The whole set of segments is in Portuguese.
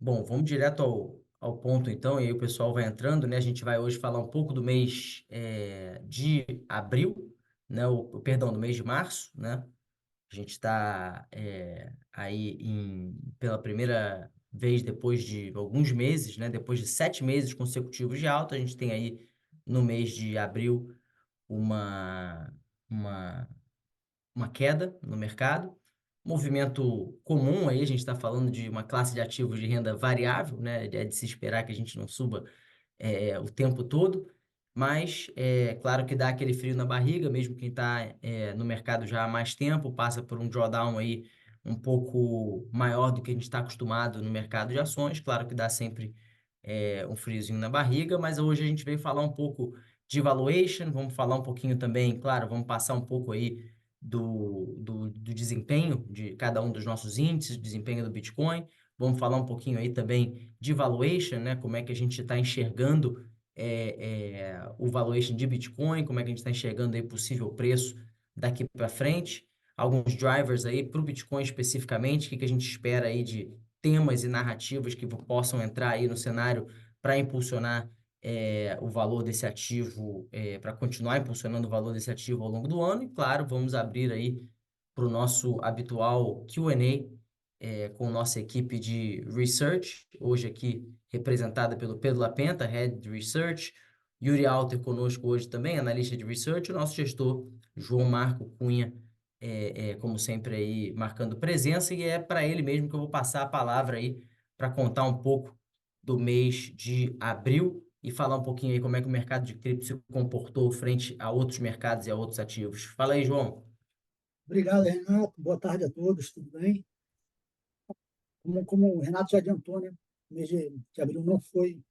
Bom, vamos direto ao ponto então, e aí o pessoal vai entrando, né? A gente vai hoje falar um pouco do mês de abril, né? Perdão, do mês de março, né? A gente está aí pela primeira vez depois de alguns meses, né? Depois de 7 meses consecutivos de alta, a gente tem aí no mês de abril uma, uma uma queda no mercado. Movimento comum aí, a gente está falando de uma classe de ativos de renda variável, né? É de se esperar que a gente não suba o tempo todo, mas é claro que dá aquele frio na barriga, mesmo quem está no mercado já há mais tempo, passa por um drawdown aí um pouco maior do que a gente está acostumado no mercado de ações, claro que dá sempre um friozinho na barriga, mas hoje a gente veio falar um pouco de valuation, vamos falar um pouquinho também, claro, vamos passar um pouco aí do desempenho de cada um dos nossos índices, desempenho do Bitcoin. Vamos falar um pouquinho aí também de valuation, né? Como é que a gente está enxergando o valuation de Bitcoin, como é que a gente está enxergando aí possível preço daqui para frente. Alguns drivers aí para o Bitcoin especificamente, o que que a gente espera aí de temas e narrativas que possam entrar aí no cenário para impulsionar o valor desse ativo, para continuar impulsionando o valor desse ativo ao longo do ano. E, claro, vamos abrir aí para o nosso habitual Q&A com nossa equipe de research, hoje aqui representada pelo Pedro Lapenta, Head de Research, Yuri Alter conosco hoje também, analista de research, e o nosso gestor João Marco Cunha, como sempre aí marcando presença, e é para ele mesmo que eu vou passar a palavra aí para contar um pouco do mês de abril e falar um pouquinho aí como é que o mercado de cripto se comportou frente a outros mercados e a outros ativos. Fala aí, João. Obrigado, Renato. Boa tarde a todos, tudo bem? Como o Renato já adiantou, né? O mês de abril não foi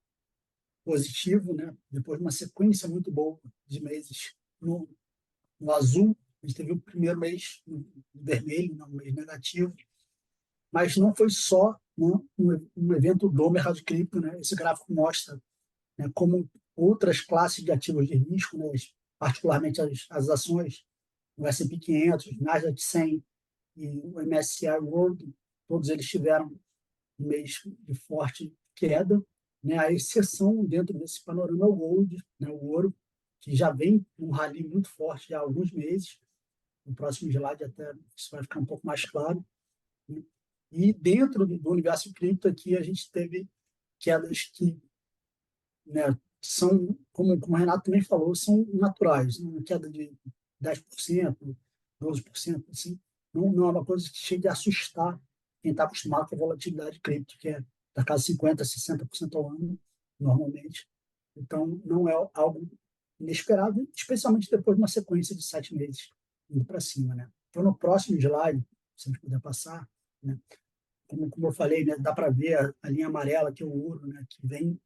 positivo, né? Depois de uma sequência muito boa de meses no azul, a gente teve o primeiro mês no vermelho, né? Um mês negativo, mas não foi só, né, um evento do mercado de cripto, né? Esse gráfico mostra, né, como outras classes de ativos de risco, né, particularmente as ações, o S&P 500, Nasdaq 100 e o MSCI World, todos eles tiveram um mês de forte queda, né? A exceção dentro desse panorama é o gold, né? O ouro, que já vem um rally muito forte há alguns meses. No próximo slide até isso vai ficar um pouco mais claro. Né? E dentro do universo cripto aqui a gente teve quedas que, né, são, como o Renato também falou, são naturais. Né? Uma queda de 10%, 12%, assim, não é uma coisa que chega a assustar quem está acostumado com a volatilidade cripto, que é da casa de 50%, 60% ao ano, normalmente. Então, não é algo inesperado, especialmente depois de uma sequência de 7 meses indo para cima. Né? Então, no próximo slide, se a gente puder passar, né, como eu falei, né, dá para ver a linha amarela, que é o ouro, né, que vem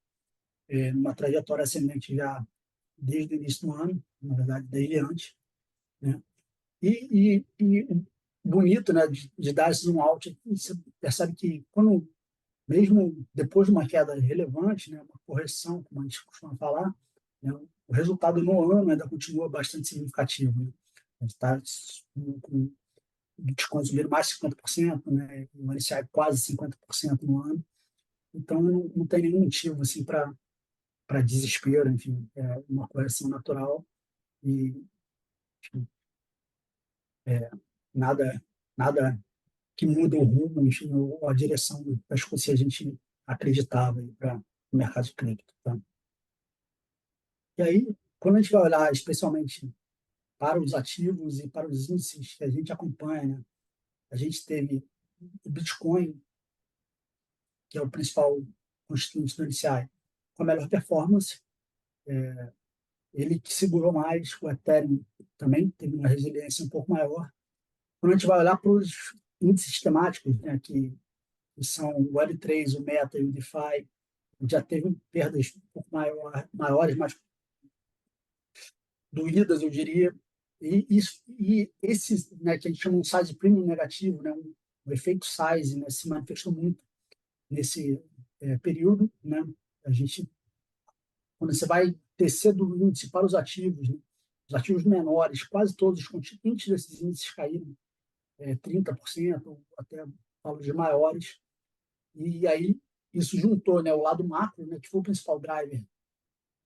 numa trajetória ascendente já desde o início do ano, na verdade, desde antes. Né? E bonito, né, de dar esse zoom out, você percebe que quando, mesmo depois de uma queda relevante, né, uma correção, como a gente costuma falar, né, o resultado no ano ainda continua bastante significativo. Né? A gente está com Bitcoin subindo mais de 50%, né, o NCI quase 50% no ano. Então, não tem nenhum motivo assim, para desespero, enfim, é uma correção natural e enfim, nada, nada que muda o rumo, enfim, ou a direção das coisas que a gente acreditava para o mercado de cripto. Tá? E aí, quando a gente vai olhar especialmente para os ativos e para os índices que a gente acompanha, né, a gente teve o Bitcoin, que é o principal constituinte do NCI, com a melhor performance, ele que segurou mais, o Ethereum também teve uma resiliência um pouco maior. Quando a gente vai olhar para os índices temáticos, né, que são o Web3, o Meta e o DeFi, já teve perdas um pouco maiores, mais doídas, eu diria. E esse, né, que a gente chama de size premium negativo, né, o efeito size, né, se manifestou muito nesse período. Né, a gente, quando você vai descer do índice para os ativos menores, quase todos os constituintes desses índices caíram 30%, até valores maiores. E aí isso juntou, né, o lado macro, né, que foi o principal driver,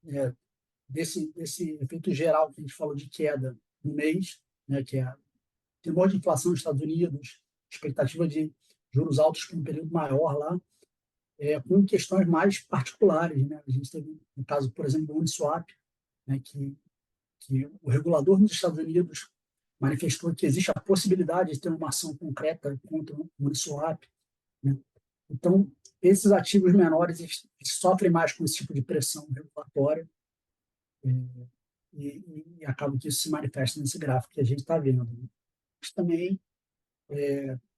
né, desse efeito geral que a gente falou de queda no mês, né, que é temor de inflação nos Estados Unidos, expectativa de juros altos por um período maior lá, com questões mais particulares, né? A gente teve, no caso, por exemplo, do Uniswap, né, que o regulador nos Estados Unidos manifestou que existe a possibilidade de ter uma ação concreta contra o Uniswap, né? Então, esses ativos menores eles sofrem mais com esse tipo de pressão regulatória, e acaba que isso se manifesta nesse gráfico que a gente está vendo, né? Mas também,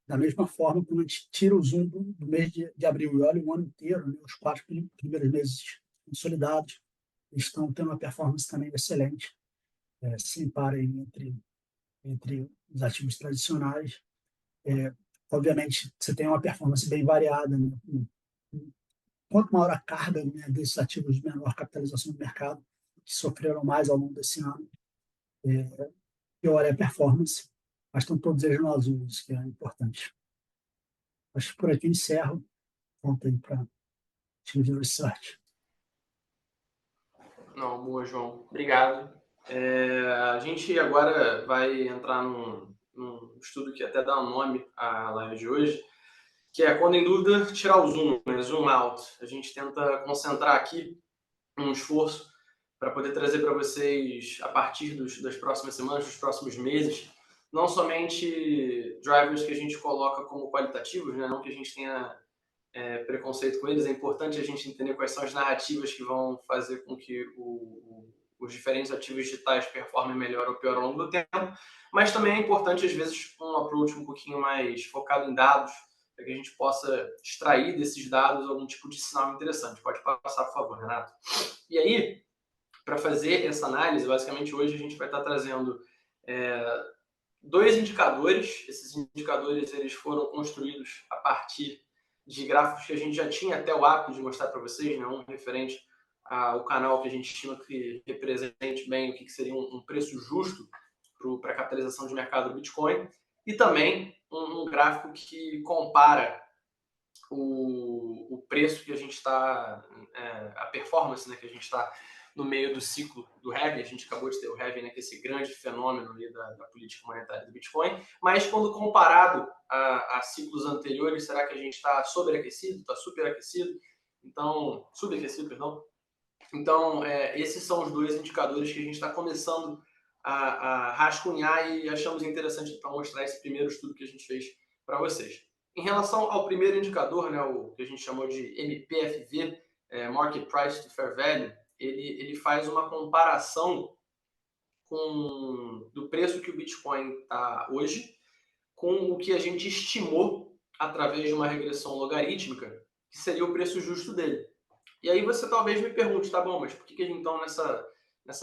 da mesma forma, quando a gente tira o zoom do mês de abril e olha o ano inteiro, né, os 4 primeiros meses consolidados, eles estão tendo uma performance também excelente, se para entre os ativos tradicionais. É, obviamente, você tem uma performance bem variada, né? Quanto maior a carga, né, desses ativos de menor capitalização do mercado, que sofreram mais ao longo desse ano, pior é a performance, mas estão todos eles no azul, isso que é importante. Acho que por aqui eu encerro. Conta aí para o time de research. Não, boa, João. Obrigado. A gente agora vai entrar num estudo que até dá um nome à live de hoje, que é, quando em dúvida, tirar o zoom, né? Zoom out. A gente tenta concentrar aqui um esforço para poder trazer para vocês, a partir das próximas semanas, dos próximos meses, não somente drivers que a gente coloca como qualitativos, né? Não que a gente tenha preconceito com eles, é importante a gente entender quais são as narrativas que vão fazer com que os diferentes ativos digitais performem melhor ou pior ao longo do tempo, mas também é importante, às vezes, um approach um pouquinho mais focado em dados, para que a gente possa extrair desses dados algum tipo de sinal interessante. Pode passar, por favor, Renato. E aí, para fazer essa análise, basicamente hoje a gente vai estar trazendo dois indicadores. Esses indicadores eles foram construídos a partir de gráficos que a gente já tinha até o hábito de mostrar para vocês, né? Um referente ao canal que a gente estima que represente bem o que seria um preço justo para a capitalização de mercado do Bitcoin, e também um gráfico que compara o preço que a gente está, a performance, né, que a gente está no meio do ciclo do halving. A gente acabou de ter o halving, né, que é esse grande fenômeno ali da política monetária do Bitcoin, mas quando comparado a ciclos anteriores, será que a gente está sobreaquecido, está superaquecido? Então, subaquecido, perdão. Então, esses são os dois indicadores que a gente está começando a rascunhar e achamos interessante para mostrar esse primeiro estudo que a gente fez para vocês. Em relação ao primeiro indicador, né, o que a gente chamou de MPFV, Market Price to Fair Value, ele faz uma comparação do preço que o Bitcoin está hoje com o que a gente estimou através de uma regressão logarítmica, que seria o preço justo dele. E aí você talvez me pergunte, tá bom, mas por que então nessa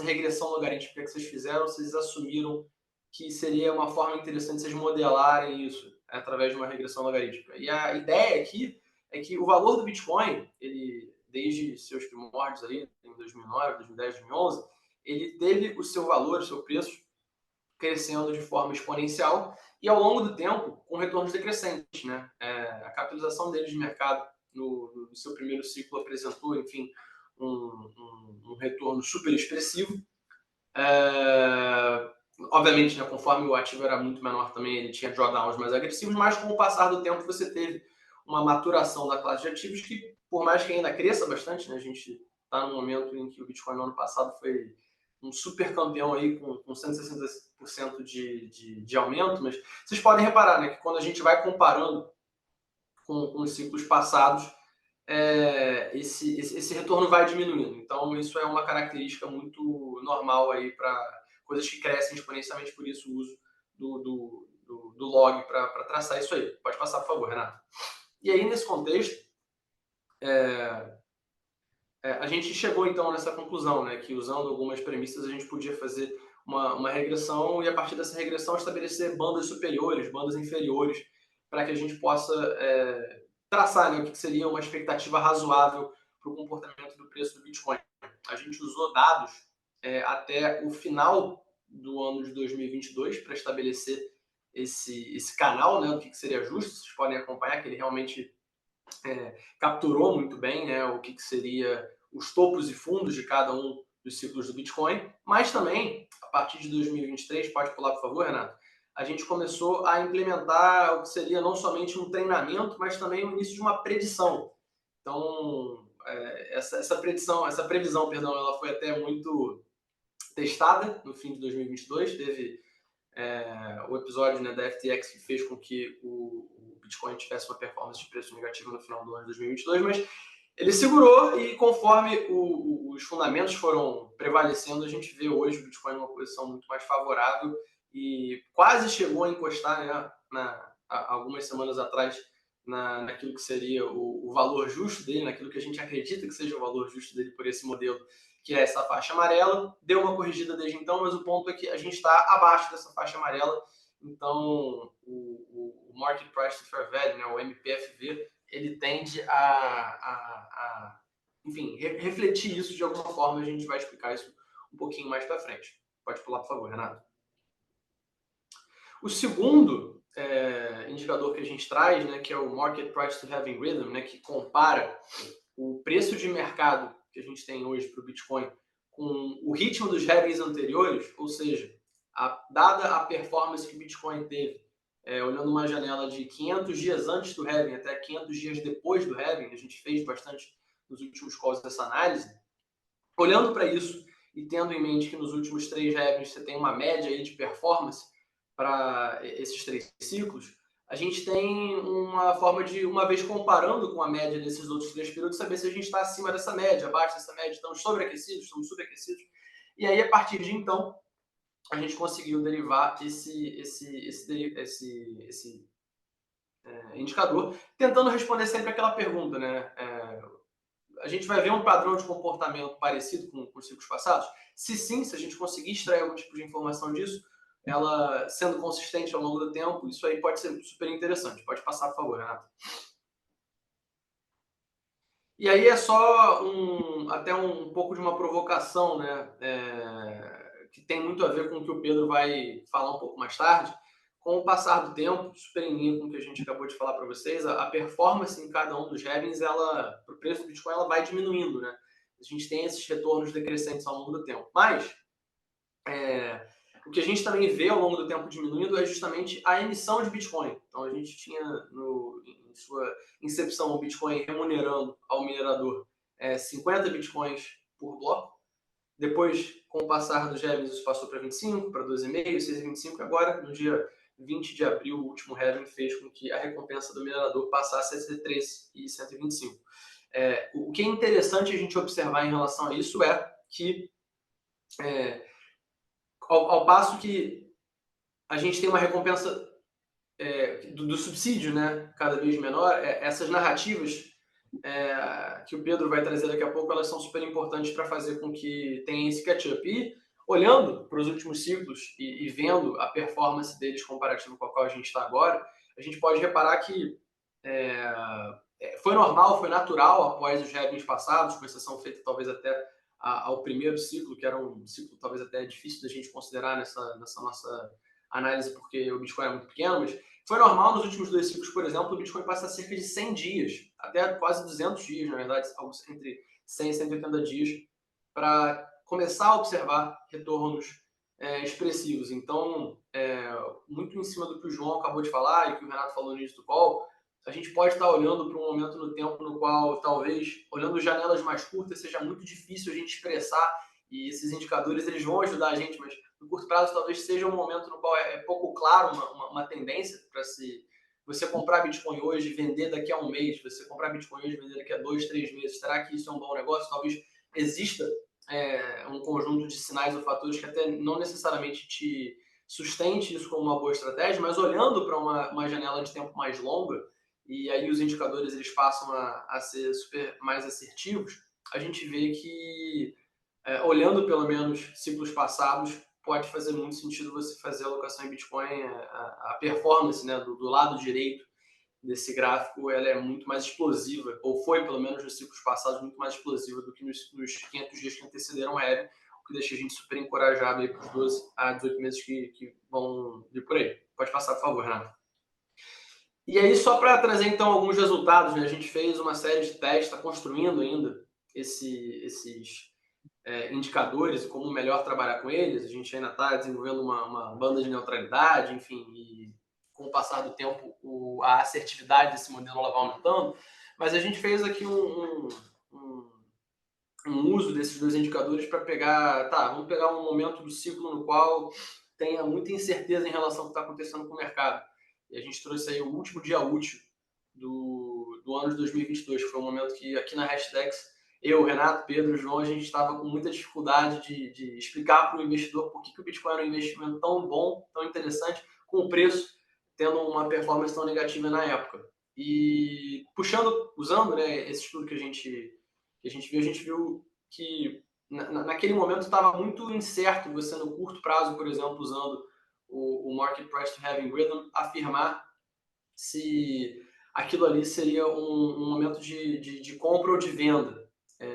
regressão logarítmica que vocês fizeram, vocês assumiram que seria uma forma interessante vocês modelarem isso através de uma regressão logarítmica? E a ideia aqui é que o valor do Bitcoin, ele, desde seus primórdios ali, em 2009, 2010, 2011, ele teve o seu valor, o seu preço, crescendo de forma exponencial e, ao longo do tempo, com retornos decrescentes, né? A capitalização deles de mercado no seu primeiro ciclo apresentou, enfim, um retorno super expressivo. Obviamente, né, conforme o ativo era muito menor também, ele tinha drawdowns mais agressivos, mas com o passar do tempo você teve uma maturação da classe de ativos que, por mais que ainda cresça bastante, né, a gente está no momento em que o Bitcoin no ano passado foi um super campeão aí com 160% de aumento, mas vocês podem reparar, né, que quando a gente vai comparando com os ciclos passados, esse retorno vai diminuindo. Então, isso é uma característica muito normal aí para coisas que crescem exponencialmente, por isso o uso do log para traçar isso aí. Pode passar, por favor, Renato. E aí, nesse contexto, a gente chegou então nessa conclusão, né, que usando algumas premissas a gente podia fazer uma regressão e, a partir dessa regressão, estabelecer bandas superiores, bandas inferiores, para que a gente possa traçar, né, o que seria uma expectativa razoável para o comportamento do preço do Bitcoin. A gente usou dados até o final do ano de 2022 para estabelecer esse canal, né, do que seria justo. Vocês podem acompanhar que ele realmente capturou muito bem, né, o que seria os topos e fundos de cada um dos ciclos do Bitcoin, mas também, a partir de 2023, pode pular, por favor, Renato, a gente começou a implementar o que seria não somente um treinamento, mas também o início de uma predição. Então, essa previsão, perdão, ela foi até muito testada no fim de 2022, teve o episódio, né, da FTX que fez com que o Bitcoin tivesse uma performance de preço negativa no final do ano de 2022, mas ele segurou e conforme os fundamentos foram prevalecendo, a gente vê hoje o Bitcoin numa posição muito mais favorável e quase chegou a encostar, né, algumas semanas atrás naquilo que seria o valor justo dele, naquilo que a gente acredita que seja o valor justo dele por esse modelo, que é essa faixa amarela. Deu uma corrigida desde então, mas o ponto é que a gente está abaixo dessa faixa amarela. Então, o Market Price to Fair Value, né, o MPFV, ele tende enfim, refletir isso de alguma forma. A gente vai explicar isso um pouquinho mais para frente. Pode pular, por favor, Renato. O segundo indicador que a gente traz, né, que é o Market Price to Halving Rhythm, né, que compara o preço de mercado que a gente tem hoje para o Bitcoin com o ritmo dos halvings anteriores, ou seja, dada a performance que o Bitcoin teve, olhando uma janela de 500 dias antes do halving até 500 dias depois do halving, a gente fez bastante nos últimos calls dessa análise, olhando para isso e tendo em mente que nos últimos 3 halvings você tem uma média aí de performance para esses 3 ciclos, a gente tem uma forma de, uma vez comparando com a média desses outros 3 períodos, saber se a gente está acima dessa média, abaixo dessa média, estamos sobreaquecidos, estamos subaquecidos. E aí, a partir de então, a gente conseguiu derivar esse indicador, tentando responder sempre aquela pergunta, né? A gente vai ver um padrão de comportamento parecido com os ciclos passados? Se sim, se a gente conseguir extrair algum tipo de informação disso, ela sendo consistente ao longo do tempo, isso aí pode ser super interessante. Pode passar, por favor, Renato. E aí é só até um pouco de uma provocação, né? Que tem muito a ver com o que o Pedro vai falar um pouco mais tarde. Com o passar do tempo, super em linha com o que a gente acabou de falar para vocês, a performance em cada um dos halvings, para o preço do Bitcoin, ela vai diminuindo, né? A gente tem esses retornos decrescentes ao longo do tempo. Mas o que a gente também vê ao longo do tempo diminuindo é justamente a emissão de Bitcoin. Então, a gente tinha, em sua incepção, o Bitcoin remunerando ao minerador 50 Bitcoins por bloco. Depois, com o passar dos halvings, isso passou para 25, para 12,5, 6,25. Agora, no dia 20 de abril, o último halving fez com que a recompensa do minerador passasse a ser 13,125. O que é interessante a gente observar em relação a isso é que, ao passo que a gente tem uma recompensa do subsídio, né, cada vez menor, essas narrativas que o Pedro vai trazer daqui a pouco, elas são super importantes para fazer com que tenha esse catch-up. E olhando para os últimos ciclos e vendo a performance deles comparativo com a qual a gente está agora, a gente pode reparar que foi normal, foi natural após os halvings passados, com exceção feita talvez até ao primeiro ciclo, que era um ciclo talvez até difícil da gente considerar nessa nossa análise, porque o Bitcoin é muito pequeno, mas foi normal nos últimos 2 ciclos, por exemplo, o Bitcoin passar cerca de 100 dias, até quase 200 dias, na verdade, algo entre 100 e 180 dias, para começar a observar retornos expressivos. Então, muito em cima do que o João acabou de falar e que o Renato falou no início do call, a gente pode estar olhando para um momento no tempo no qual, talvez, olhando janelas mais curtas, seja muito difícil a gente expressar, e esses indicadores eles vão ajudar a gente, mas no curto prazo talvez seja um momento no qual é pouco claro uma tendência para se você comprar Bitcoin hoje e vender daqui a um mês, você comprar Bitcoin hoje e vender daqui a 2, 3 meses. Será que isso é um bom negócio? Talvez exista um conjunto de sinais ou fatores que até não necessariamente te sustente isso como uma boa estratégia, mas olhando para uma janela de tempo mais longa, e aí os indicadores eles passam a ser super mais assertivos, a gente vê que, olhando pelo menos ciclos passados, pode fazer muito sentido você fazer a alocação em Bitcoin. A performance, né, do lado direito desse gráfico, ela é muito mais explosiva, ou foi pelo menos nos ciclos passados muito mais explosiva do que nos 500 dias que antecederam a halving, o que deixa a gente super encorajado para os 12 a 18 meses que vão vir por aí. Pode passar, por favor, Renato. E aí, só para trazer então alguns resultados, né? A gente fez uma série de testes, está construindo ainda esses indicadores e como melhor trabalhar com eles. A gente ainda está desenvolvendo uma banda de neutralidade, enfim, e com o passar do tempo a assertividade desse modelo ela vai aumentando. Mas a gente fez aqui um uso desses dois indicadores para pegar, vamos pegar um momento do ciclo no qual tenha muita incerteza em relação ao que está acontecendo com o mercado. E a gente trouxe aí o último dia útil do ano de 2022, que foi um momento que aqui na Hashdex, eu, Renato, Pedro, João, a gente estava com muita dificuldade de explicar para o investidor por que o Bitcoin era um investimento tão bom, tão interessante, com o preço tendo uma performance tão negativa na época. E usando, né, esse estudo que a gente viu que naquele momento estava muito incerto você no curto prazo, por exemplo, usando o Market Price to Halving Rhythm, afirmar se aquilo ali seria um momento de compra ou de venda.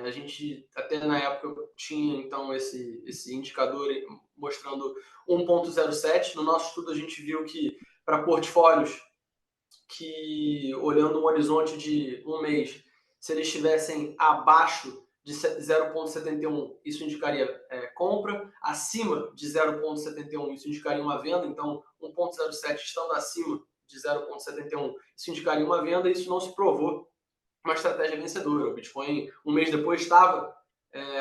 A gente até na época tinha então esse indicador mostrando 1.07. No nosso estudo a gente viu que para portfólios que, olhando um horizonte de um mês, se eles estivessem abaixo de 0,71, isso indicaria compra, acima de 0,71, isso indicaria uma venda. Então, 1,07 estando acima de 0,71, isso indicaria uma venda, e isso não se provou uma estratégia vencedora. O Bitcoin, um mês depois, estava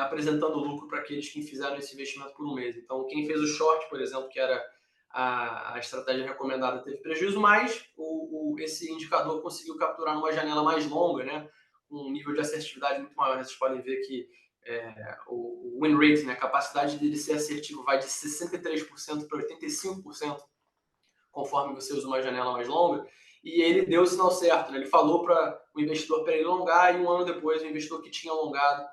apresentando lucro para aqueles que fizeram esse investimento por um mês. Então, quem fez o short, por exemplo, que era a estratégia recomendada, teve prejuízo, mas esse indicador conseguiu capturar numa janela mais longa, né, com um nível de assertividade muito maior. Vocês podem ver que o win rate, né, a capacidade dele ser assertivo, vai de 63% para 85%, conforme você usa uma janela mais longa. E ele deu o sinal certo, né? Ele falou para o investidor para ele alongar, e um ano depois o investidor que tinha alongado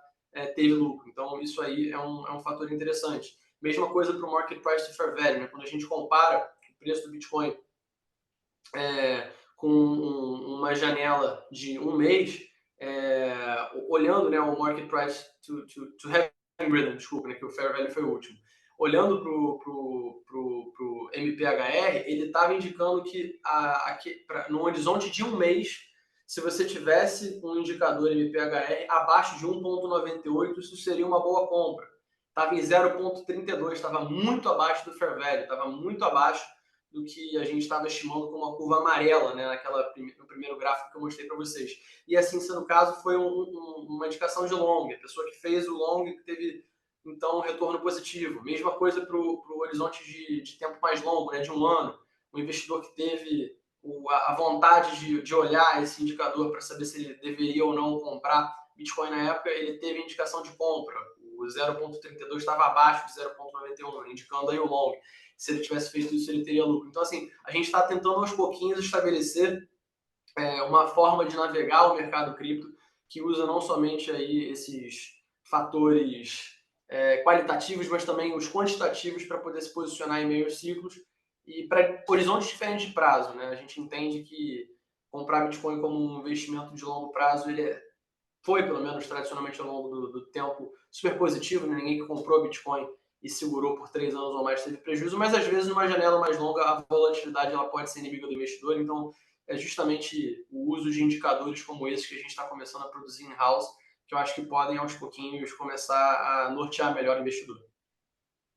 teve lucro. Então isso aí é um fator interessante. Mesma coisa para o Market Price to Fair Value, né? Quando a gente compara o preço do Bitcoin com uma janela de um mês, olhando, né, o Market Price to Having Rhythm, desculpa, né, que o Fair Value foi o último. Olhando para o MPHR, ele estava indicando que no horizonte de um mês, se você tivesse um indicador MPHR abaixo de 1,98, isso seria uma boa compra. Estava em 0,32, estava muito abaixo do Fair Value, estava muito abaixo do que a gente estava estimando com uma curva amarela, né, no primeiro gráfico que eu mostrei para vocês. E assim, sendo o caso, foi uma indicação de long. A pessoa que fez o long teve, então, um retorno positivo. Mesma coisa para o horizonte de tempo mais longo, né, de um ano. O investidor que teve a vontade de olhar esse indicador para saber se ele deveria ou não comprar Bitcoin na época, ele teve indicação de compra. O 0,32 estava abaixo de 0,91, indicando aí o long. Se ele tivesse feito isso, ele teria lucro. Então, assim, a gente está tentando aos pouquinhos estabelecer uma forma de navegar o mercado cripto que usa não somente aí esses fatores qualitativos, mas também os quantitativos para poder se posicionar em meios ciclos e para horizontes diferentes de prazo, né? A gente entende que comprar Bitcoin como um investimento de longo prazo, ele foi, pelo menos tradicionalmente ao longo do tempo, super positivo, né? Ninguém que comprou Bitcoin e segurou por 3 anos ou mais teve prejuízo, mas às vezes numa janela mais longa a volatilidade ela pode ser inimiga do investidor. Então é justamente o uso de indicadores como esse que a gente está começando a produzir in-house, que eu acho que podem aos pouquinhos começar a nortear melhor o investidor.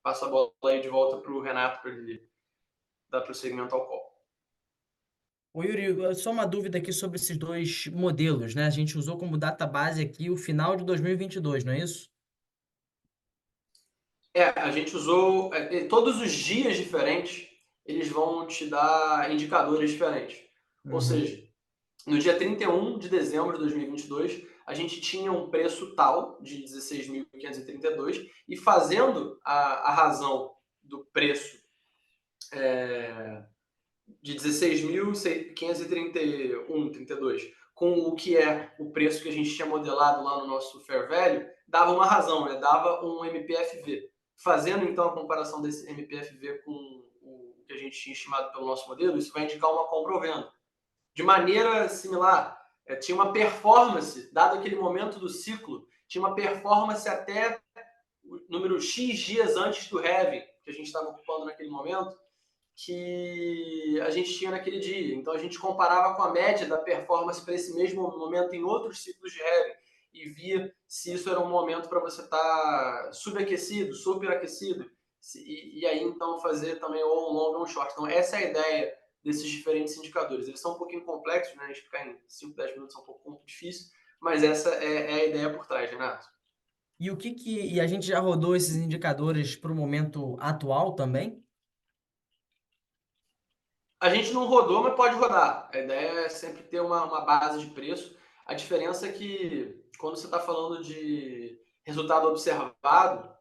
Passo a bola aí de volta para o Renato para ele dar prosseguimento ao call. Ô, Yuri, só uma dúvida aqui sobre esses dois modelos, né? A gente usou como database aqui o final de 2022, não é isso? A gente usou todos os dias diferentes, eles vão te dar indicadores diferentes. Ou seja, no dia 31 de dezembro de 2022, a gente tinha um preço tal de 16.532 e fazendo a razão do preço de 16.531,32 com o que é o preço que a gente tinha modelado lá no nosso Fair Value, dava uma razão, né? Dava um MPFV. Fazendo então a comparação desse MPFV com o que a gente tinha estimado pelo nosso modelo, isso vai indicar uma compra ou venda. De maneira similar, tinha uma performance, dado aquele momento do ciclo, tinha uma performance até o número X dias antes do halving, que a gente estava ocupando naquele momento, que a gente tinha naquele dia. Então, a gente comparava com a média da performance para esse mesmo momento em outros ciclos de halving e via se isso era um momento para você estar subaquecido, superaquecido, e aí, então, fazer também ou um long ou um short. Então, essa é a ideia desses diferentes indicadores. Eles são um pouquinho complexos, né? A gente ficar em 5, 10 minutos é um pouco difícil, mas essa é a ideia por trás, Renato. E e a gente já rodou esses indicadores para o momento atual também? A gente não rodou, mas pode rodar. A ideia é sempre ter uma base de preço. A diferença é que, quando você está falando de resultado observado,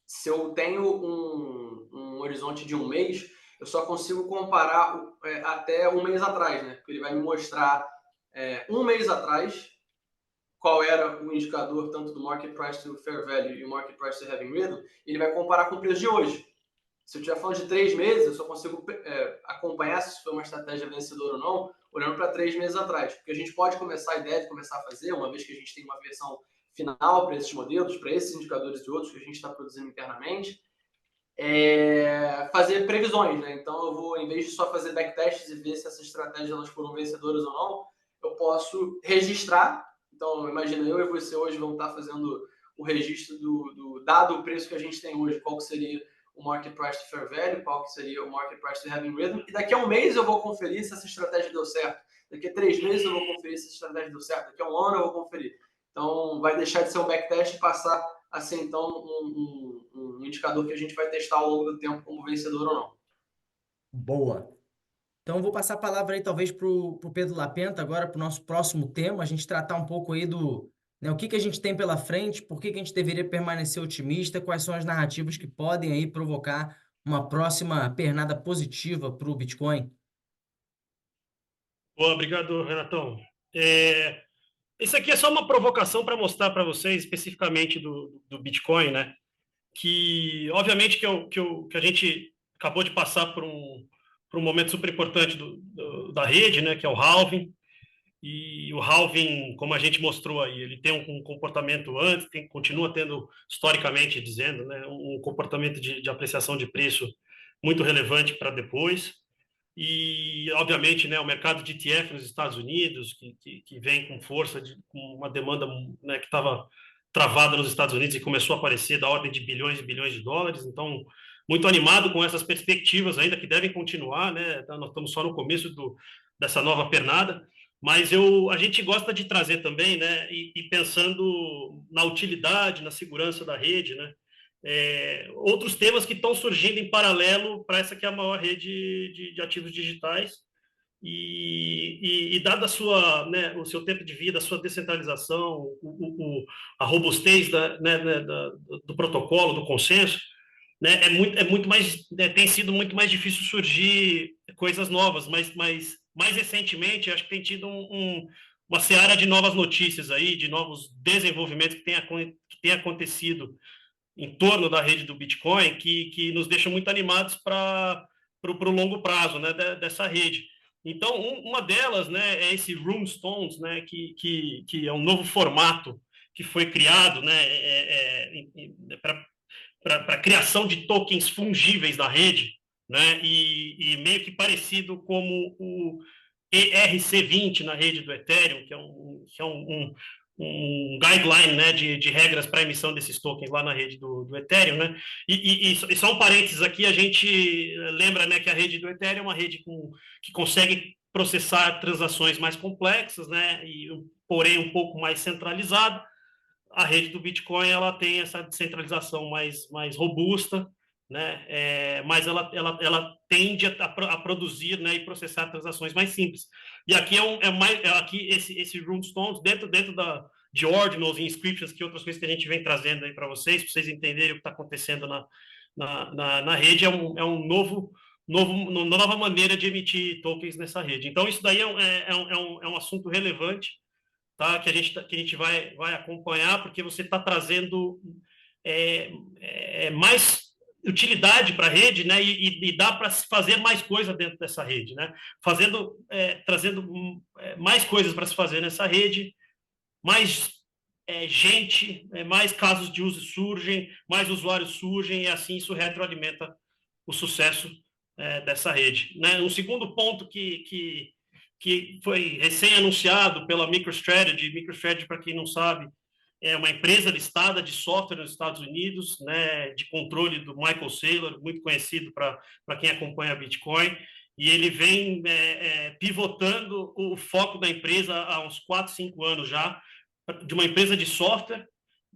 se eu tenho um horizonte de um mês, eu só consigo comparar até um mês atrás, né? Porque ele vai me mostrar um mês atrás qual era o indicador tanto do market price to fair value e o market price to having rhythm, e ele vai comparar com o preço de hoje. Se eu estiver falando de 3 meses, eu só consigo acompanhar se foi uma estratégia vencedora ou não, olhando para 3 meses atrás. Porque a gente pode começar a ideia de começar a fazer, uma vez que a gente tem uma versão final para esses modelos, para esses indicadores e outros que a gente está produzindo internamente, fazer previsões, né? Então eu vou, em vez de só fazer backtests e ver se essas estratégias elas foram vencedoras ou não, eu posso registrar. Então, imagina, eu e você hoje vamos estar fazendo o registro do dado o preço que a gente tem hoje, qual que seria o market price to fair value, qual que seria o market price to having rhythm, e daqui a um mês eu vou conferir se essa estratégia deu certo. Daqui a 3 meses eu vou conferir se essa estratégia deu certo. Daqui a um ano eu vou conferir. Então, vai deixar de ser um backtest e passar a ser, então, um indicador que a gente vai testar ao longo do tempo como vencedor ou não. Boa. Então, eu vou passar a palavra aí, talvez, para o Pedro Lapenta, agora, para o nosso próximo tema, a gente tratar um pouco aí né, o que a gente tem pela frente, por que a gente deveria permanecer otimista, quais são as narrativas que podem aí provocar uma próxima pernada positiva para o Bitcoin. Boa, obrigado, Renatão. Isso aqui é só uma provocação para mostrar para vocês, especificamente do Bitcoin, né? Que, obviamente, que a gente acabou de passar por um momento super importante da rede, né? Que é o halving. E o halving, como a gente mostrou aí, ele tem um comportamento antes, continua tendo, historicamente dizendo, né? Um comportamento de apreciação de preço muito relevante para depois. E, obviamente, né, o mercado de ETF nos Estados Unidos, que vem com força, com uma demanda, né, que estava travada nos Estados Unidos e começou a aparecer da ordem de bilhões e bilhões de dólares. Então, muito animado com essas perspectivas ainda que devem continuar, né? Nós estamos só no começo dessa nova pernada, mas a gente gosta de trazer também, né, e pensando na utilidade, na segurança da rede, né? Outros temas que estão surgindo em paralelo para essa que é a maior rede de ativos digitais e dada a sua, né, o seu tempo de vida, a sua descentralização, a robustez do protocolo, do consenso, né, é muito mais, tem sido muito mais difícil surgir coisas novas, mas mais recentemente acho que tem tido uma seara de novas notícias aí, de novos desenvolvimentos que tem acontecido em torno da rede do Bitcoin que nos deixam muito animados para o longo prazo, né, dessa rede. Então, uma delas, né, é esse Runestones, né, que é um novo formato que foi criado, né, para a criação de tokens fungíveis da rede, né, e meio que parecido como o ERC20 na rede do Ethereum, que é um guideline, né, de regras para emissão desses tokens lá na rede do Ethereum, né? E só um parênteses aqui, a gente lembra, né, que a rede do Ethereum é uma rede que consegue processar transações mais complexas, né, porém um pouco mais centralizada. A rede do Bitcoin ela tem essa descentralização mais robusta, né? Mas ela tende a produzir, né, e processar transações mais simples. E aqui aqui esse Runestones dentro de ordinals e inscriptions, que outras coisas que a gente vem trazendo aí para vocês entenderem o que está acontecendo na rede, é uma nova maneira de emitir tokens nessa rede. Então, isso daí é um assunto relevante, tá? Que a gente vai acompanhar, porque você está trazendo mais utilidade para a rede, né? E dá para se fazer mais coisa dentro dessa rede, né? Trazendo mais coisas para se fazer nessa rede, mais gente, mais casos de uso surgem, mais usuários surgem, e assim isso retroalimenta o sucesso dessa rede, né? Um segundo ponto que foi recém-anunciado pela MicroStrategy, para quem não sabe, é uma empresa listada de software nos Estados Unidos, né, de controle do Michael Saylor, muito conhecido para quem acompanha Bitcoin, e ele vem pivotando o foco da empresa há uns 4, 5 anos já, de uma empresa de software,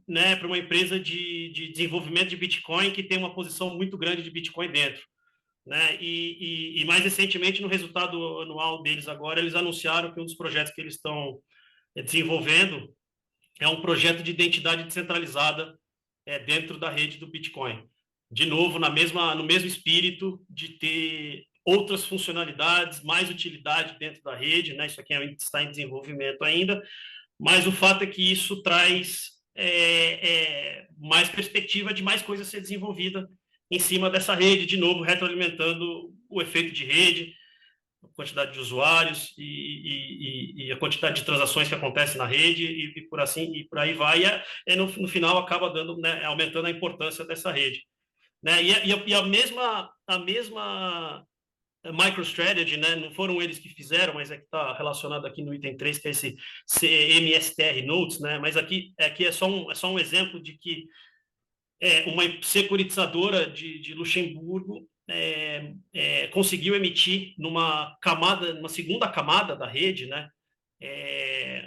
né, para uma empresa de desenvolvimento de Bitcoin que tem uma posição muito grande de Bitcoin dentro. Né? E mais recentemente, no resultado anual deles agora, eles anunciaram que um dos projetos que eles estão desenvolvendo é um projeto de identidade descentralizada dentro da rede do Bitcoin. De novo, no mesmo espírito de ter outras funcionalidades, mais utilidade dentro da rede, né? Isso aqui está em desenvolvimento ainda, mas o fato é que isso traz mais perspectiva de mais coisa ser desenvolvida em cima dessa rede, de novo, retroalimentando o efeito de rede, a quantidade de usuários e a quantidade de transações que acontecem na rede e por aí vai, no final acaba dando, né, aumentando a importância dessa rede. Né? E a mesma MicroStrategy, né? Não foram eles que fizeram, mas é que está relacionado aqui no item 3, que é esse MSTR Notes, né? Mas aqui é só um exemplo de que uma securitizadora de Luxemburgo conseguiu emitir numa segunda camada da rede, né,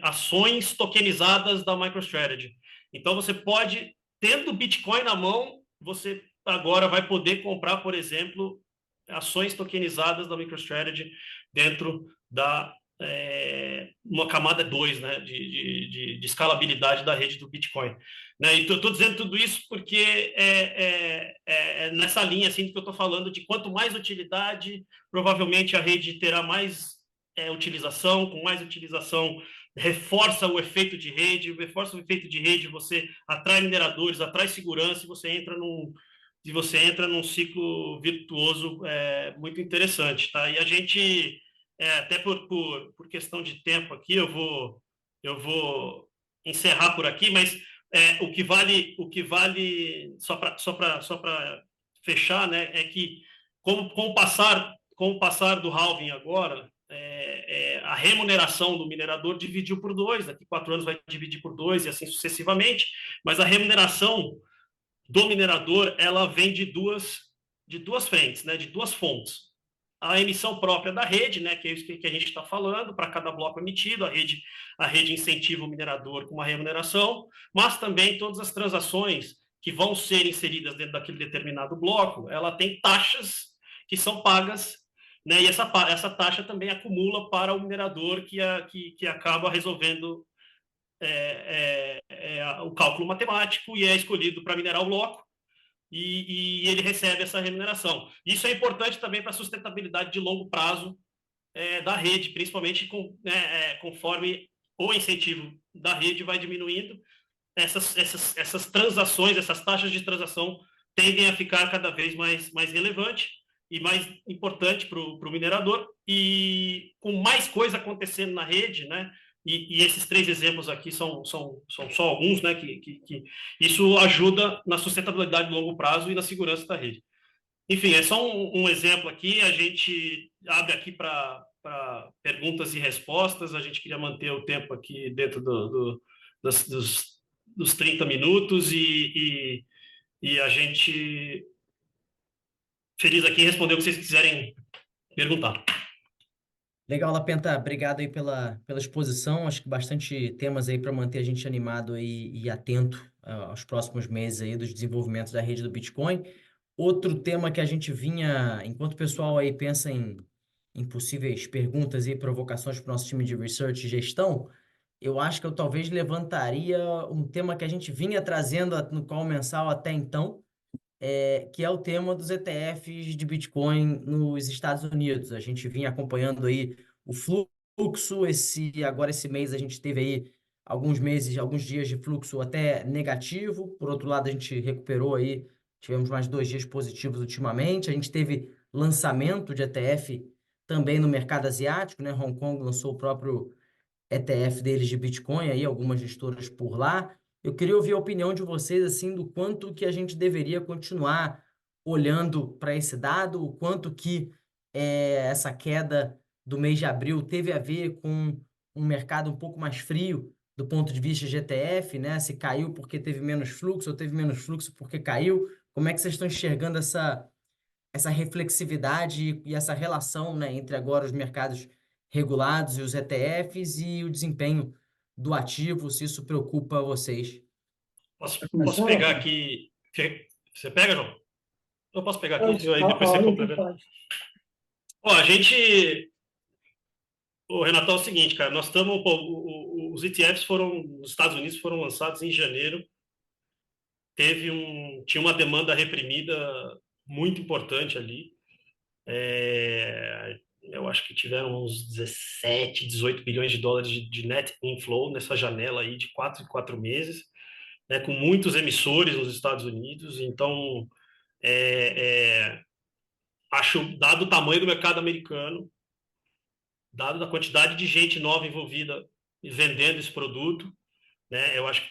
ações tokenizadas da MicroStrategy. Então, você pode, tendo Bitcoin na mão, você agora vai poder comprar, por exemplo, ações tokenizadas da MicroStrategy dentro da uma camada 2, né, de escalabilidade da rede do Bitcoin. Né? E estou dizendo tudo isso porque nessa linha assim, que eu estou falando de quanto mais utilidade, provavelmente a rede terá mais utilização, com mais utilização reforça o efeito de rede, você atrai mineradores, atrai segurança e você entra num ciclo virtuoso muito interessante. Tá? E a gente... até por questão de tempo aqui, eu vou encerrar por aqui, mas o que vale só para fechar, né, é que com o passar do halving agora, a remuneração do minerador dividiu por 2, daqui 4 anos vai dividir por 2 e assim sucessivamente, mas a remuneração do minerador ela vem de duas frentes, né, de duas fontes. A emissão própria da rede, né, que é isso que a gente está falando, para cada bloco emitido, a rede incentiva o minerador com uma remuneração, mas também todas as transações que vão ser inseridas dentro daquele determinado bloco, ela tem taxas que são pagas, né, e essa taxa também acumula para o minerador que acaba resolvendo o cálculo matemático e é escolhido para minerar o bloco, e ele recebe essa remuneração. Isso é importante também para a sustentabilidade de longo prazo da rede, principalmente conforme o incentivo da rede vai diminuindo, essas transações, essas taxas de transação tendem a ficar cada vez mais relevante e mais importante para o minerador, e com mais coisa acontecendo na rede, né? E esses 3 exemplos aqui são só alguns, né? Que isso ajuda na sustentabilidade de longo prazo e na segurança da rede. Enfim, é só um exemplo aqui. A gente abre aqui para perguntas e respostas. A gente queria manter o tempo aqui dentro dos 30 minutos e a gente feliz aqui em responder o que vocês quiserem perguntar. Legal, Lapenta, obrigado aí pela exposição, acho que bastante temas aí para manter a gente animado aí e atento aos próximos meses aí dos desenvolvimentos da rede do Bitcoin. Outro tema que a gente vinha, enquanto o pessoal aí pensa em possíveis perguntas e provocações para o nosso time de research e gestão, eu acho que eu talvez levantaria um tema que a gente vinha trazendo no call mensal até então, que é o tema dos ETFs de Bitcoin nos Estados Unidos. A gente vinha acompanhando aí o fluxo, agora esse mês a gente teve aí alguns dias de fluxo até negativo, por outro lado a gente recuperou aí, tivemos mais 2 dias positivos ultimamente, a gente teve lançamento de ETF também no mercado asiático, né? Hong Kong lançou o próprio ETF deles de Bitcoin, aí algumas gestoras por lá. Eu queria ouvir a opinião de vocês, assim, do quanto que a gente deveria continuar olhando para esse dado, o quanto que essa queda do mês de abril teve a ver com um mercado um pouco mais frio do ponto de vista de ETF, né? Se caiu porque teve menos fluxo ou teve menos fluxo porque caiu. Como é que vocês estão enxergando essa reflexividade e essa relação, né, entre agora os mercados regulados e os ETFs e o desempenho do ativo, se isso preocupa vocês? Vai Posso começar, pegar Rafa? aqui. Você pega, João? Eu posso pegar aqui, Pode. aí A depois você ordem que complementa. faz. Ó, a gente. Ô, Renato, é o seguinte, cara, nós estamos. Os ETFs foram. Os Estados Unidos foram lançados em janeiro. Tinha uma demanda reprimida muito importante ali. Eu acho que tiveram uns 17, 18 bilhões de dólares de net inflow nessa janela aí de 4 em 4 meses, né, com muitos emissores nos Estados Unidos. Então, é, acho, dado o tamanho do mercado americano, dado a quantidade de gente nova envolvida e vendendo esse produto, né, eu acho que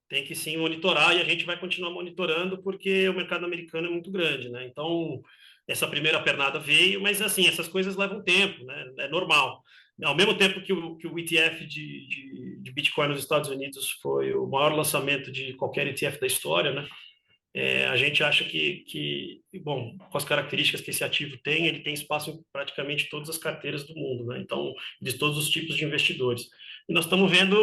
tem que sim monitorar, e a gente vai continuar monitorando porque o mercado americano é muito grande, né? Então, essa primeira pernada veio, mas assim, essas coisas levam tempo, né? É normal. Ao mesmo tempo que o ETF de Bitcoin nos Estados Unidos foi o maior lançamento de qualquer ETF da história, né? A gente acha bom, com as características que esse ativo tem, ele tem espaço em praticamente todas as carteiras do mundo, né? Então, de todos os tipos de investidores. E nós estamos vendo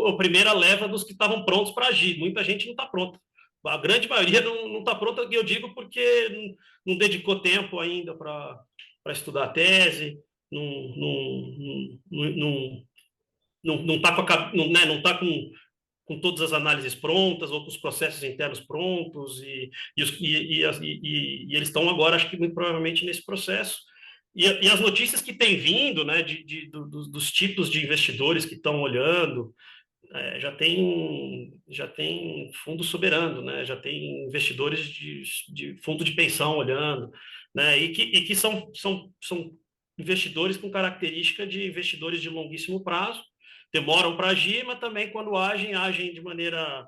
a primeira leva dos que estavam prontos para agir. Muita gente não está pronta. A grande maioria não está pronta, e eu digo porque não dedicou tempo ainda para estudar a tese, não está com, né, não tá com todas as análises prontas ou com os processos internos prontos, e eles estão agora, acho que muito provavelmente, nesse processo. E as notícias que têm vindo, né, dos tipos de investidores que estão olhando, já tem fundo soberano, né, já tem investidores de fundo de pensão olhando, né, e que são investidores com característica de investidores de longuíssimo prazo, demoram para agir, mas também quando agem de maneira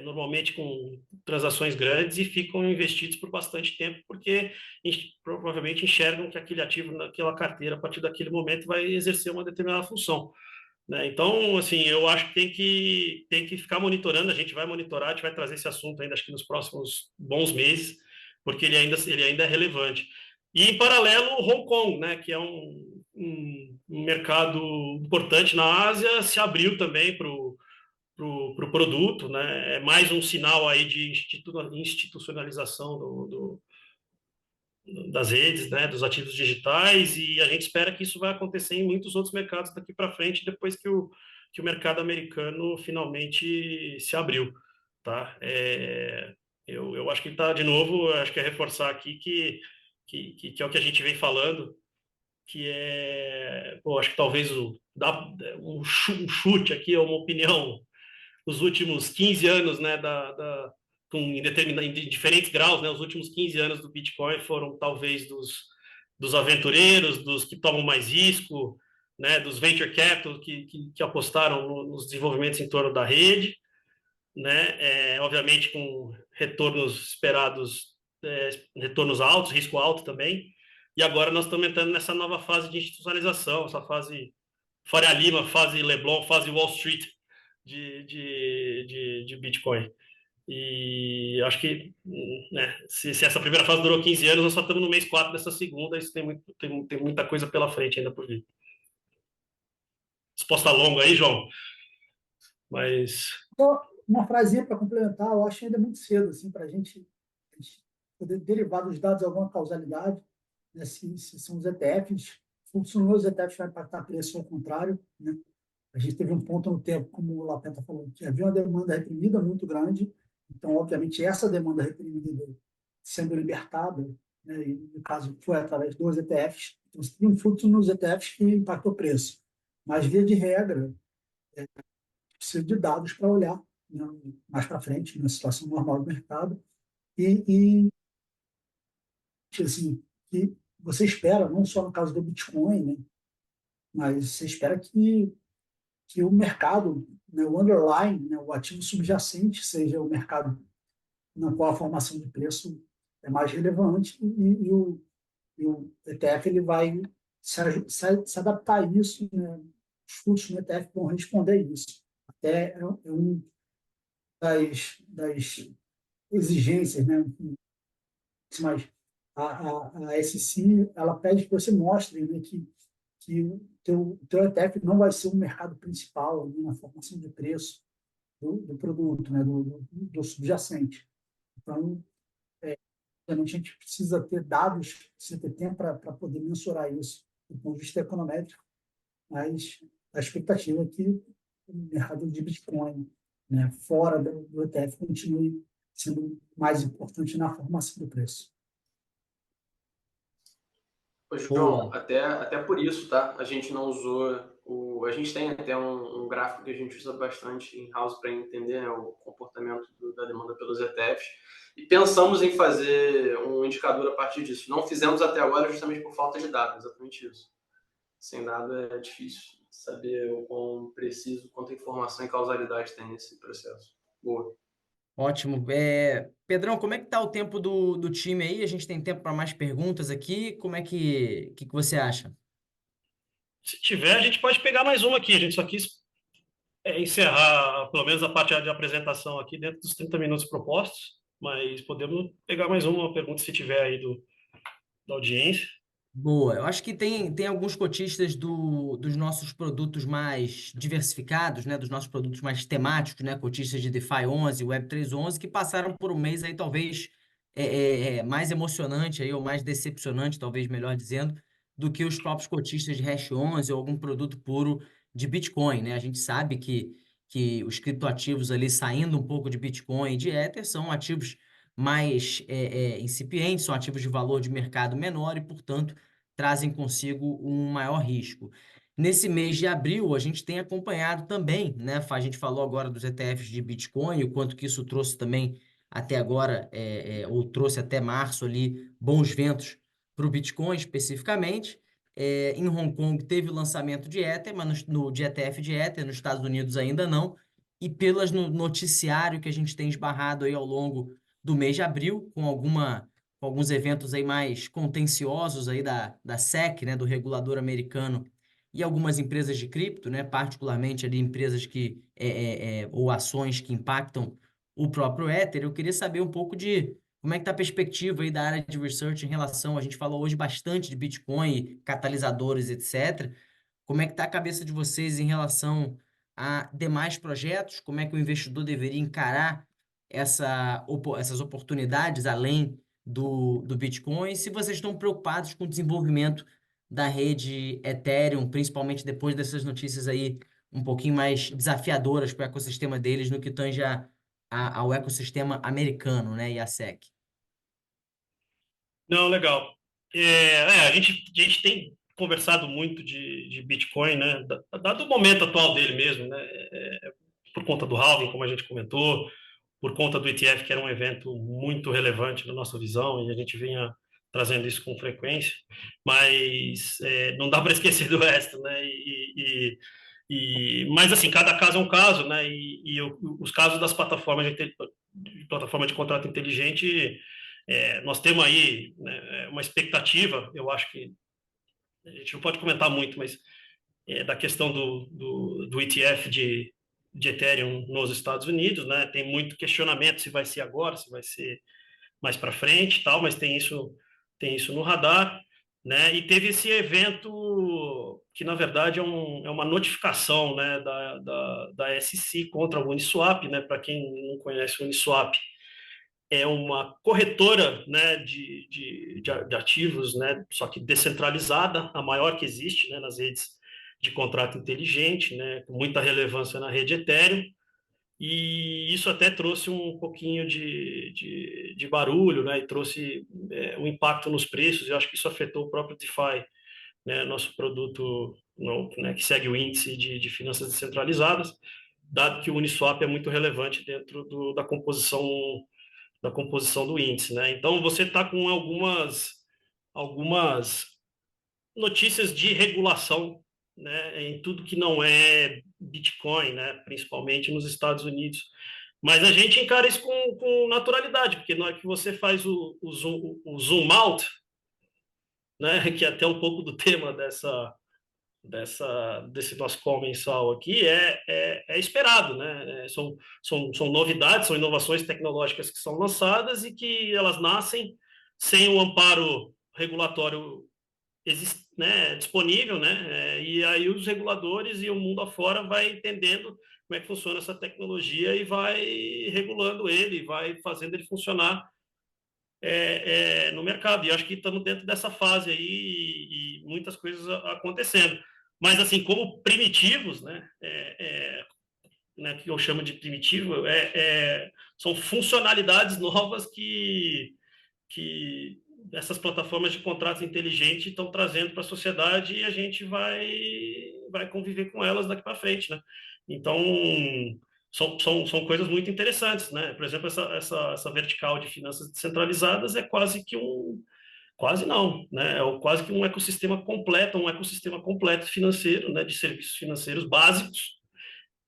normalmente com transações grandes e ficam investidos por bastante tempo, porque provavelmente enxergam que aquele ativo naquela carteira, a partir daquele momento, vai exercer uma determinada função, né? Então, assim, eu acho que tem que ficar monitorando, a gente vai monitorar, a gente vai trazer esse assunto ainda, acho que nos próximos bons meses, porque ele ainda é relevante. E, em paralelo, Hong Kong, né, que é um mercado importante na Ásia, se abriu também para o produto, né? É mais um sinal aí de institucionalização das redes, né, dos ativos digitais, e a gente espera que isso vai acontecer em muitos outros mercados daqui para frente, depois que o mercado americano finalmente se abriu, tá? Eu acho que está, de novo, acho que é reforçar aqui que é o que a gente vem falando, que acho que talvez um chute aqui, é uma opinião, os últimos 15 anos, né, em diferentes graus, né, os últimos 15 anos do Bitcoin foram talvez dos aventureiros, dos que tomam mais risco, né, dos venture capital que apostaram nos desenvolvimentos em torno da rede, né, obviamente com retornos esperados, retornos altos, risco alto também, e agora nós estamos entrando nessa nova fase de institucionalização, essa fase Faria Lima, fase Leblon, fase Wall Street de Bitcoin. E acho que, né, se essa primeira fase durou 15 anos, nós só estamos no mês 4 dessa segunda, isso tem muita coisa pela frente ainda por vir. Resposta longa aí, João, mas... Só uma frasinha para complementar, eu acho ainda muito cedo assim, para a gente poder derivar dos dados alguma causalidade, né, se são os ETFs, funcionou os ETFs vai impactar preço ao contrário, né? A gente teve um ponto no tempo, como o Lapenta falou, que havia uma demanda reprimida muito grande, então, obviamente, essa demanda reprimida sendo libertada, né, e no caso foi através dos ETFs, então você tem um fluxo nos ETFs que impactou o preço. Mas, via de regra, precisa de dados para olhar, né, mais para frente, na situação normal do mercado, e assim, que você espera, não só no caso do Bitcoin, né, mas você espera que o mercado, né, o underlying, né, o ativo subjacente, seja o mercado na qual a formação de preço é mais relevante e o ETF ele vai se adaptar a isso, né? Os fluxos do ETF vão responder a isso. Até é um das exigências, né? Mas a SEC ela pede que você mostre, né, que o teu ETF não vai ser o mercado principal ali na formação de preço do produto, né, do subjacente. Então, a gente precisa ter dados, precisa ter tempo para poder mensurar isso do ponto de vista econômico, mas a expectativa é que o mercado de Bitcoin, né, fora do ETF, continue sendo mais importante na formação do preço. Ô, João, Boa. até por isso, tá? A gente não usou a gente tem até um gráfico que a gente usa bastante em house para entender, né, o comportamento da demanda pelos ETFs. E pensamos em fazer um indicador a partir disso. Não fizemos até agora justamente por falta de dados, exatamente isso. Sem dado é difícil saber o quão preciso, quanta informação e causalidade tem nesse processo. Boa. Ótimo. Pedrão, como é que tá o tempo do time aí? A gente tem tempo para mais perguntas aqui. Como é que você acha? Se tiver, a gente pode pegar mais uma aqui. A gente só quis encerrar, pelo menos a parte de apresentação aqui, dentro dos 30 minutos propostos, mas podemos pegar mais uma pergunta se tiver aí da audiência. Boa. Eu acho que tem alguns cotistas dos nossos produtos mais diversificados, né? Dos nossos produtos mais temáticos, né? Cotistas de DeFi 11, Web3 11, que passaram por um mês aí talvez mais emocionante aí, ou mais decepcionante, talvez melhor dizendo, do que os próprios cotistas de Hash 11 ou algum produto puro de Bitcoin, né? A gente sabe que os criptoativos ali saindo um pouco de Bitcoin e de Ether são ativos mais incipientes, são ativos de valor de mercado menor e, portanto, trazem consigo um maior risco. Nesse mês de abril, a gente tem acompanhado também, né? A gente falou agora dos ETFs de Bitcoin, o quanto que isso trouxe também até agora, ou trouxe até março ali, bons ventos para o Bitcoin especificamente. Em Hong Kong teve o lançamento de Ether, mas de ETF de Ether, nos Estados Unidos ainda não. E pelas noticiário que a gente tem esbarrado aí ao longo do mês de abril, com alguns eventos aí mais contenciosos aí da SEC, né, do regulador americano, e algumas empresas de cripto, né, particularmente ali empresas ou ações que impactam o próprio Ether. Eu queria saber um pouco de como é que está a perspectiva aí da área de research em relação, a gente falou hoje bastante de Bitcoin, catalisadores, etc. Como é que está a cabeça de vocês em relação a demais projetos? Como é que o investidor deveria encarar essas oportunidades além do Bitcoin? Se vocês estão preocupados com o desenvolvimento da rede Ethereum, principalmente depois dessas notícias aí um pouquinho mais desafiadoras para o ecossistema deles no que tange ao ecossistema americano, né, e a SEC. Não, legal. A gente tem conversado muito de Bitcoin, né? Dado o momento atual dele mesmo, né? Por conta do halving, como a gente comentou, por conta do ETF, que era um evento muito relevante na nossa visão, e a gente vinha trazendo isso com frequência, mas não dá para esquecer do resto, né? Mas assim, cada caso é um caso, né? Os casos das plataforma de contrato inteligente, nós temos aí, né, uma expectativa, eu acho que a gente não pode comentar muito, mas da questão do ETF de Ethereum nos Estados Unidos, né? Tem muito questionamento se vai ser agora, se vai ser mais para frente, tal, mas tem isso no radar, né? E teve esse evento que na verdade é uma notificação, né, da SEC contra o Uniswap, né? Para quem não conhece o Uniswap, é uma corretora, né, de ativos, né, só que descentralizada, a maior que existe, né, nas redes de contrato inteligente, né, com muita relevância na rede Ethereum, e isso até trouxe um pouquinho de barulho, né, e trouxe um impacto nos preços. Eu acho que isso afetou o próprio DeFi, né, nosso produto né, que segue o índice de finanças descentralizadas, dado que o Uniswap é muito relevante dentro da composição do índice, né? Então você está com algumas notícias de regulação, né, em tudo que não é Bitcoin, né, principalmente nos Estados Unidos, Mas a gente encara isso com naturalidade, porque na hora que você faz o zoom out, né, que é até um pouco do tema desse nosso call mensal aqui, é esperado, né? São novidades, são inovações tecnológicas que são lançadas e que elas nascem sem o amparo regulatório né, disponível, né? E aí os reguladores e o mundo afora vai entendendo como é que funciona essa tecnologia e vai regulando ele, vai fazendo ele funcionar no mercado. E acho que estamos dentro dessa fase aí e muitas coisas acontecendo. Mas, assim, como primitivos, né, que eu chamo de primitivo, são funcionalidades novas que essas plataformas de contratos inteligentes estão trazendo para a sociedade e a gente vai conviver com elas daqui para frente, né? Então, são coisas muito interessantes, né? Por exemplo, essa vertical de finanças descentralizadas é quase não, né? Quase que um ecossistema completo financeiro, né? De serviços financeiros básicos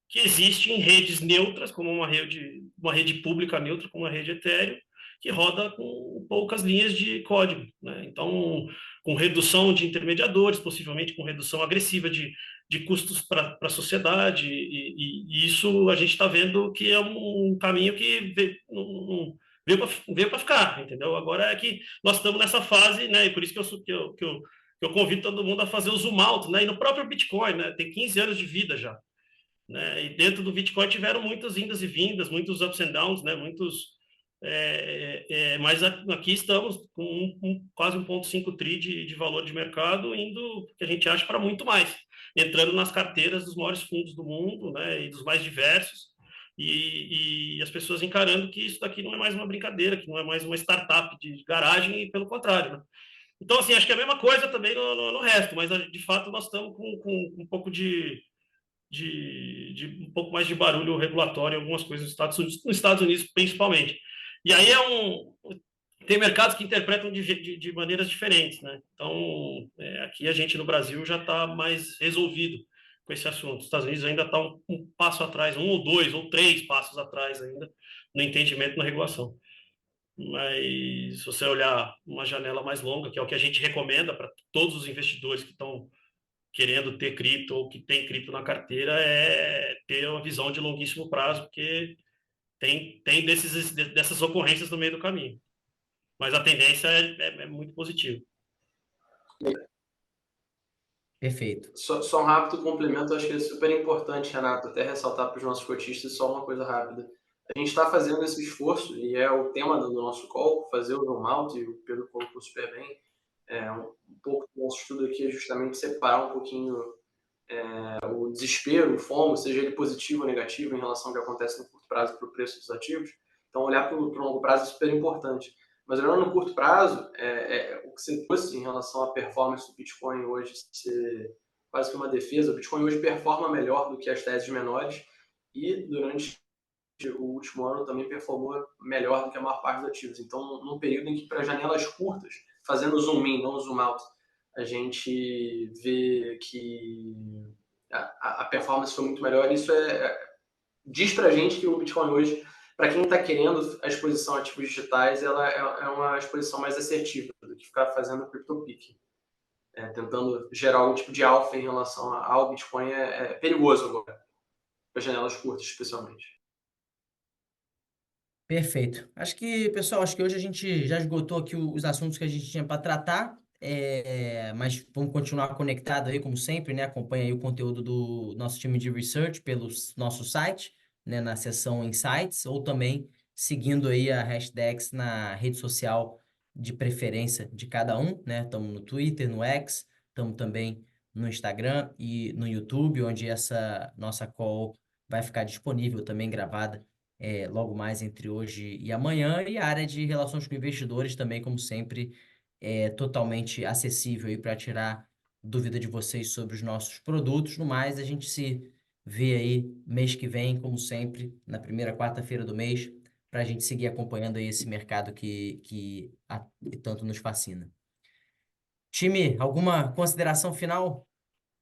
que existe em redes neutras, como uma rede pública neutra, como a rede Ethereum, que roda com poucas linhas de código, né? Então, com redução de intermediadores, possivelmente com redução agressiva de custos para a sociedade, e isso a gente está vendo que é um caminho que veio para ficar, entendeu? Agora é que nós estamos nessa fase, né? E por isso que eu convido todo mundo a fazer o zoom out, né? E no próprio Bitcoin, né? Tem 15 anos de vida já, né? E dentro do Bitcoin tiveram muitas indas e vindas, muitos ups and downs, né? Mas aqui estamos com quase 1,5 tri de valor de mercado, indo, que a gente acha, para muito mais, entrando nas carteiras dos maiores fundos do mundo, né? E dos mais diversos, e as pessoas encarando que isso daqui não é mais uma brincadeira, que não é mais uma startup de garagem, e pelo contrário, né? Então, assim, acho que é a mesma coisa também no resto, mas de fato nós estamos com um pouco de um pouco mais de barulho regulatório em algumas coisas nos Estados Unidos principalmente. E aí tem mercados que interpretam de maneiras diferentes, né? Então, aqui a gente no Brasil já está mais resolvido com esse assunto. Os Estados Unidos ainda está um passo atrás, um ou dois ou três passos atrás ainda no entendimento na regulação. Mas se você olhar uma janela mais longa, que é o que a gente recomenda para todos os investidores que estão querendo ter cripto ou que tem cripto na carteira, é ter uma visão de longuíssimo prazo, porque tem dessas ocorrências no meio do caminho. Mas a tendência é muito positiva. Perfeito. Só um rápido complemento, acho que é super importante, Renato, até ressaltar para os nossos cotistas só uma coisa rápida. A gente está fazendo esse esforço, e é o tema do nosso call, fazer o zoom out, e o Pedro colocou super bem. Um pouco do nosso estudo aqui é justamente separar um pouquinho o desespero, o FOMO, seja ele positivo ou negativo em relação ao que acontece no curto prazo para o preço dos ativos. Então, olhar para o longo prazo é super importante. Mas olhando no curto prazo, o que você trouxe em relação à performance do Bitcoin hoje ser quase que uma defesa. O Bitcoin hoje performa melhor do que as teses menores e durante o último ano também performou melhor do que a maior parte dos ativos. Então, num período em que para janelas curtas, fazendo zoom in, não zoom out, a gente vê que a performance foi muito melhor. Isso diz para a gente que o Bitcoin hoje, para quem está querendo a exposição a ativos digitais, ela é uma exposição mais assertiva do que ficar fazendo crypto picking. Tentando gerar algum tipo de alfa em relação ao Bitcoin é perigoso agora, para janelas curtas especialmente. Perfeito. Pessoal, acho que hoje a gente já esgotou aqui os assuntos que a gente tinha para tratar, mas vamos continuar conectado aí, como sempre, né? Acompanha aí o conteúdo do nosso time de research pelo nosso site, né? Na seção Insights, ou também seguindo aí a hashtags na rede social de preferência de cada um, né? Estamos no Twitter, no X, estamos também no Instagram e no YouTube, onde essa nossa call vai ficar disponível também gravada logo mais entre hoje e amanhã, e a área de relações com investidores também, como sempre, é totalmente acessível aí para tirar dúvida de vocês sobre os nossos produtos. No mais, a gente se vê aí mês que vem, como sempre, na primeira quarta-feira do mês, para a gente seguir acompanhando aí esse mercado que tanto nos fascina. Time, alguma consideração final?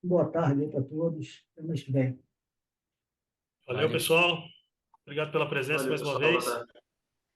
Boa tarde aí para todos. Até mês que vem. Valeu, pessoal. Obrigado pela presença Valeu, mais uma pessoal. vez. Boa tarde.